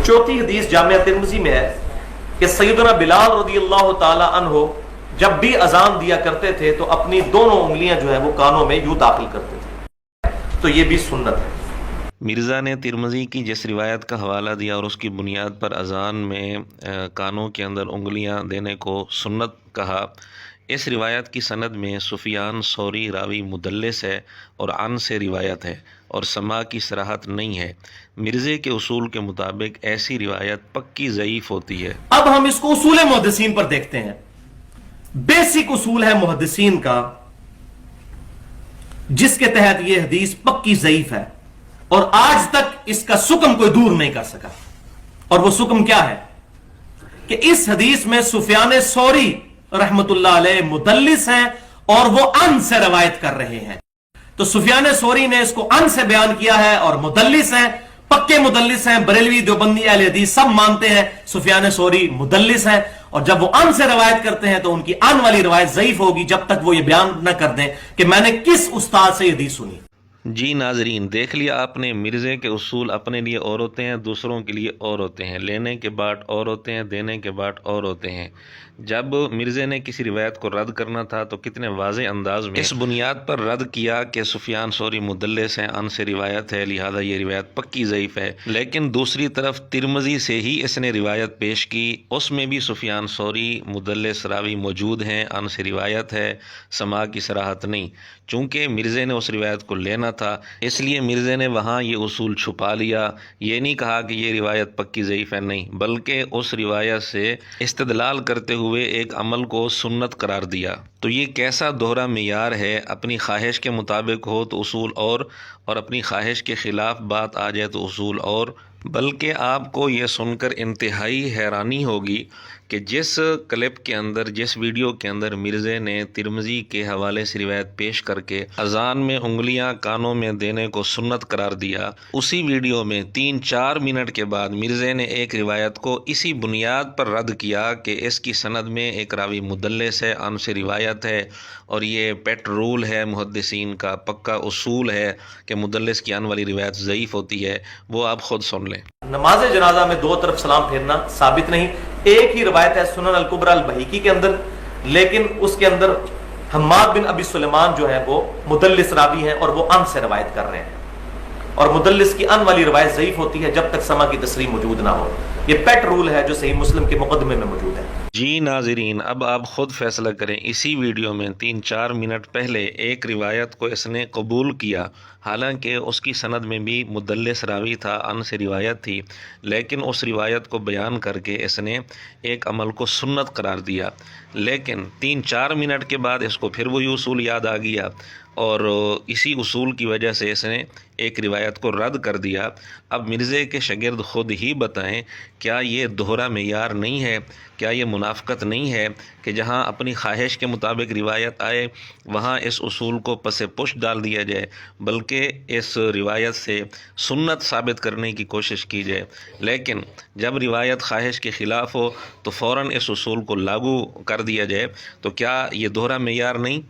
चौथी हदीस जामिया तिरमिज़ी में है कि सैयदना बिलाल रज़ी अल्लाह ताला अन्हो जब भी अजान दिया करते थे तो अपनी दोनों उंगलियां जो है वो कानों में यूं दाखिल करते थे, तो ये भी सुन्नत है। मिर्ज़ा ने तिरमिज़ी की जिस रिवायत का हवाला दिया और उसकी बुनियाद पर अज़ान में कानों के अंदर उंगलियां देने को सुन्नत कहा, इस रिवायत की सनद में सुफियान सौरी रावी मुदल्लिस है और अन से रिवायत है और समा की सराहत नहीं है। मिर्ज़े के उसूल के मुताबिक ऐसी रिवायत पक्की ज़ईफ़ होती है। अब हम इसको उसूल मुहद्दिसीन पर देखते हैं। बेसिक उसूल है मुहद्दिसीन का जिसके तहत यह हदीस पक्की ज़ईफ़ है और आज तक इसका सुकम कोई दूर नहीं कर सका। और वो सुकम क्या है कि इस हदीस में सुफियान सौरी रहमतुल्लाह अलैह मुदल्लिस हैं और वो अन से रवायत कर रहे हैं। तो सुफियान सौरी ने इसको अन से बयान किया है और मुदल्लिस हैं, पक्के मुदल्लिस हैं। बरेलवी देवबंदी अहले हदीस सब मानते हैं सुफियान सौरी मुदल्लिस हैं और जब वो अन से रवायत करते हैं तो उनकी अन वाली रवायत ज़ईफ़ होगी जब तक वो ये बयान न कर दें कि मैंने किस उस्ताद से ये हदीस सुनी। जी नाजरीन, देख लिया आपने, मिर्ज़े के उसूल अपने लिए और होते हैं, दूसरों के लिए और होते हैं, लेने के बाद और होते हैं, देने के बाद और होते हैं। जब मिर्ज़े ने किसी रिवायत को रद्द करना था तो कितने वाज़े अंदाज में इस बुनियाद पर रद्द किया कि सुफियान सौरी मुदल्लिस हैं, अन से रिवायत है, लिहाजा ये रिवायत पक्की ज़ईफ़ है। लेकिन दूसरी तरफ तिरमिज़ी से ही इसने रिवायत पेश की, उसमें भी सुफियान सौरी मुदल्लिस रावी मौजूद हैं, अन से रिवायत है, समा की सराहत नहीं। चूँकि मिर्ज़े ने उस रिवायत को लेना था इसलिए मिर्ज़े ने वहाँ ये उसूल छुपा लिया। ये नहीं कहा कि ये रिवायत पक्की ज़ईफ़ है, नहीं, बल्कि उस रिवायत से इस्तिदलाल करते हुए एक अमल को सुन्नत करार दिया। तो ये कैसा दोहरा मेयार है, अपनी ख्वाहिश के मुताबिक हो तो उसूल और अपनी ख्वाहिश के ख़िलाफ़ बात आ जाए तो उसूल और। बल्कि आपको ये सुनकर इंतहाई हैरानी होगी कि जिस क्लिप के अंदर, जिस वीडियो के अंदर मिर्ज़े ने तिरमिज़ी के हवाले से रिवायत पेश करके अज़ान में उंगलियां कानों में देने को सुन्नत करार दिया, उसी वीडियो में 3-4 मिनट के बाद मिर्ज़े ने एक रिवायत को इसी बुनियाद पर रद्द किया कि इसकी सनद में एक रावी मुदल्लिस है, अन से रिवायत है और ये पेट रूल है, मुहद्दिसीन का पक्का उसूल है कि मुदल्लिस की अन वाली रिवायत ज़ईफ़ होती है। वो आप खुद सुन लें। नमाज जनाजा में दो तरफ सलाम फेरना साबित नहीं। एक ही रवायत है सुनन अल कुबरा अल बहीकी के अंदर, लेकिन उसके अंदर हम्माद बिन अबी सुलेमान जो है वो मुदल्लिस रावी हैं और वो अन से रवायत कर रहे हैं और मुदल्लिस की अन वाली रवायत ज़ईफ़ होती है जब तक समा की तस्रीह मौजूद ना हो। ये पेट रूल है जो सही मुस्लिम के मुकदमे में मौजूद है। जी नाज़रीन, अब आप ख़ुद फैसला करें। इसी वीडियो में 3-4 मिनट पहले एक रिवायत को इसने कबूल किया, हालांकि उसकी सनद में भी मुदल्लिस रावी था, अन से रिवायत थी, लेकिन उस रिवायत को बयान करके इसने एक अमल को सुन्नत करार दिया। लेकिन 3-4 मिनट के बाद इसको फिर वही उसूल याद आ गया और इसी उसूल की वजह से इसने एक रिवायत को रद्द कर दिया। अब मिर्ज़े के शागिर्द ख़ुद ही बताएं, क्या ये दोहरा मेयार नहीं है, क्या ये मुनाफ़क़त नहीं है कि जहाँ अपनी ख्वाहिश के मुताबिक रिवायत आए वहाँ इस उसूल को पसे पुश डाल दिया जाए, बल्कि इस रिवायत से सुन्नत साबित करने की कोशिश की जाए। लेकिन जब रिवायत ख्वाहिश के ख़िलाफ़ हो तो फ़ौरन इस उसूल को लागू कर दिया जाए। तो क्या ये दोहरा मेयार नहीं?